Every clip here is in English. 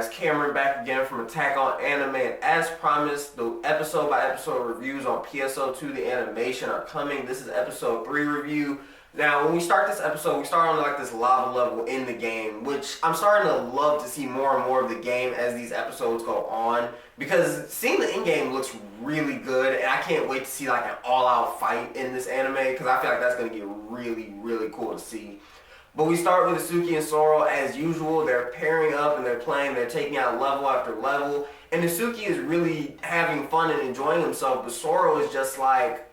guys, Cameron back again from Attack on Anime, and as promised, the episode by episode reviews on PSO2 the animation are coming. This is episode 3 review. Now, when we start this episode, we start on like this lava level in the game, which I'm starting to love to see more and more of the game as these episodes go on, because seeing the in-game looks really good, and I can't wait to see like an all-out fight in this anime, because I feel like that's going to get really, really cool to see. But we start with Itsuki and Sorrow as usual. They're pairing up and they're playing. They're taking out level after level. And Itsuki is really having fun and enjoying himself. But Sorrow is just like,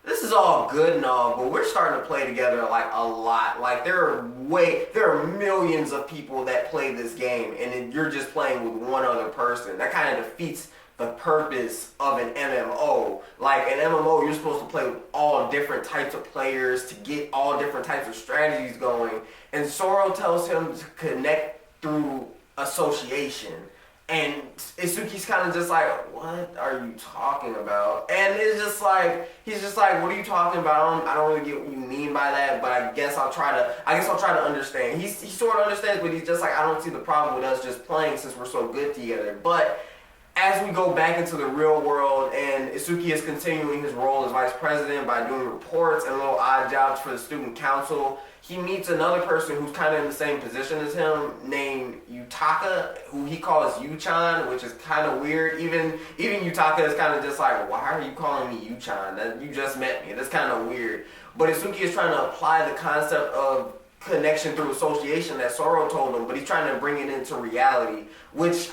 this is all good and all, but we're starting to play together like a lot. Like there are millions of people that play this game, and you're just playing with one other person. That kind of defeats the purpose of an MMO. Like an MMO, you're supposed to play with all different types of players to get all different types of strategies going. And Sorrow tells him to connect through association. And Itsuki's kind of just like, what are you talking about? And it's just like, he's just like, what are you talking about? I don't really get what you mean by that, but I guess I'll try to understand. He sort of understands, but he's just like, I don't see the problem with us just playing since we're so good together. But as we go back into the real world, and Itsuki is continuing his role as vice president by doing reports and little odd jobs for the student council, he meets another person who's kind of in the same position as him, named Yutaka, who he calls Yu-chan, which is kind of weird. Even Yutaka is kind of just like, why are you calling me Yu-chan? You just met me. That's kind of weird. But Itsuki is trying to apply the concept of connection through association that Sorrow told him, but he's trying to bring it into reality, which,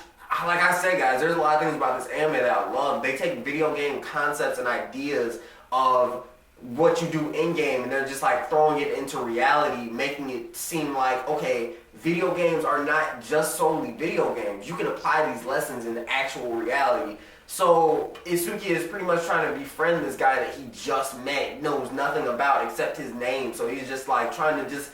like I said, guys, there's a lot of things about this anime that I love. They take video game concepts and ideas of what you do in-game, and they're just like throwing it into reality, making it seem like, okay, video games are not just solely video games. You can apply these lessons in actual reality. So Itsuki is pretty much trying to befriend this guy that he just met, knows nothing about except his name. So he's just like trying to just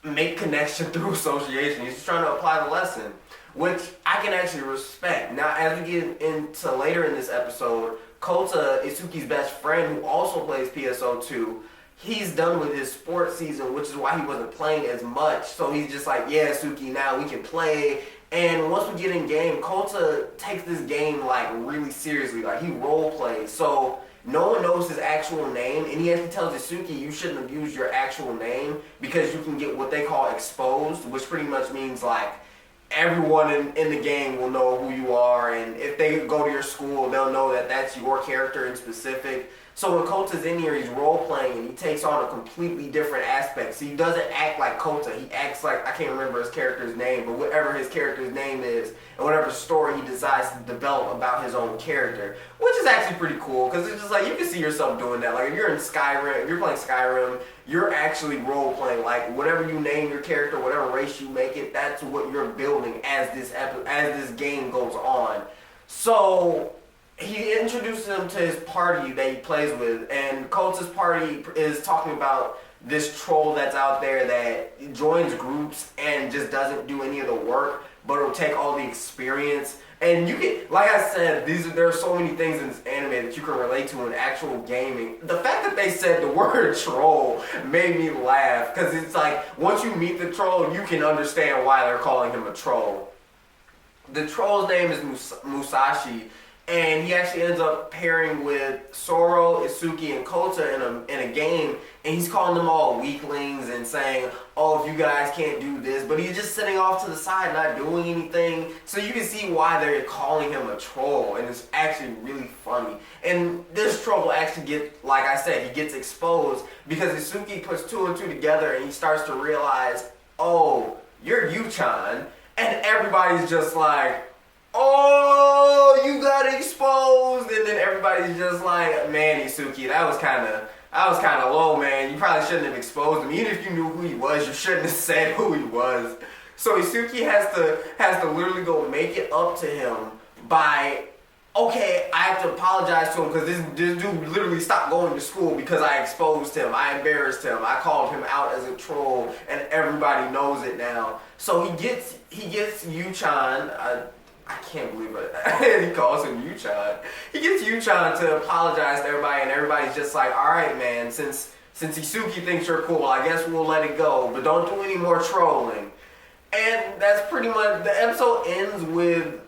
make connection through association. He's just trying to apply the lesson, which I can actually respect. Now, as we get into later in this episode, Kota, Itsuki's best friend, who also plays PSO2, he's done with his sports season, which is why he wasn't playing as much. So he's just like, yeah, Itsuki, now we can play. And once we get in game, Kota takes this game like really seriously. Like he role plays. So no one knows his actual name, and he actually tells Itsuki, you shouldn't have used your actual name because you can get what they call exposed, which pretty much means like everyone in the game will know who you are, and if they go to your school, they'll know that that's your character in specific. So when Kota's in here, he's role-playing, and he takes on a completely different aspect. So he doesn't act like Kota. He acts like, I can't remember his character's name, but whatever his character's name is, and whatever story he decides to develop about his own character, which is actually pretty cool, because it's just like, you can see yourself doing that. Like, if you're in Skyrim, if you're playing Skyrim, you're actually role-playing. Like, whatever you name your character, whatever race you make it, that's what you're building as this game goes on. So he introduces him to his party that he plays with, and Kota's party is talking about this troll that's out there that joins groups and just doesn't do any of the work, but it'll take all the experience. And you can, like I said, there are so many things in this anime that you can relate to in actual gaming. The fact that they said the word troll made me laugh, because it's like, once you meet the troll, you can understand why they're calling him a troll. The troll's name is Musashi, and he actually ends up pairing with Sorrow, Itsuki, and Kota in a game, and he's calling them all weaklings and saying, oh, if you guys can't do this, but he's just sitting off to the side not doing anything. So you can see why they're calling him a troll, and it's actually really funny. And this troll actually gets, like I said, he gets exposed because Itsuki puts 2 and 2 together, and he starts to realize, oh, you're Yu-chan, and everybody's just like, oh, you got exposed, and then everybody's just like, man, Itsuki, that was kind of low, man. You probably shouldn't have exposed him. Even if you knew who he was, you shouldn't have said who he was. So Itsuki has to literally go make it up to him by, okay, I have to apologize to him because this dude literally stopped going to school because I exposed him. I embarrassed him. I called him out as a troll, and everybody knows it now. So he gets Yu-chan. I can't believe it. He calls him Yu-chan. He gets Yu-chan to apologize to everybody, and everybody's just like, all right, man, since Itsuki thinks you're cool, I guess we'll let it go, but don't do any more trolling. And that's pretty much, the episode ends with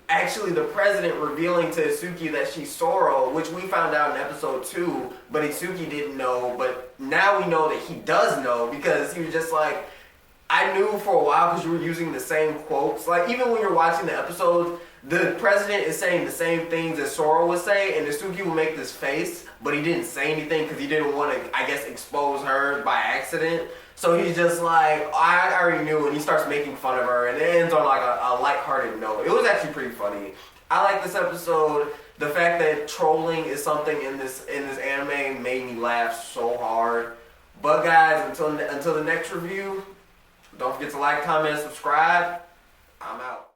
actually the president revealing to Itsuki that she's Sorrow, which we found out in episode 2, but Itsuki didn't know, but now we know that he does know, because he was just like, I knew for a while because you were using the same quotes. Like, even when you're watching the episodes, the president is saying the same things as Sorrow would say, and Itsuki will make this face, but he didn't say anything because he didn't want to, I guess, expose her by accident. So he's just like, I already knew, and he starts making fun of her, and it ends on like a lighthearted note. It was actually pretty funny. I like this episode. The fact that trolling is something in this anime made me laugh so hard. But guys, until the next review, don't forget to like, comment, subscribe. I'm out.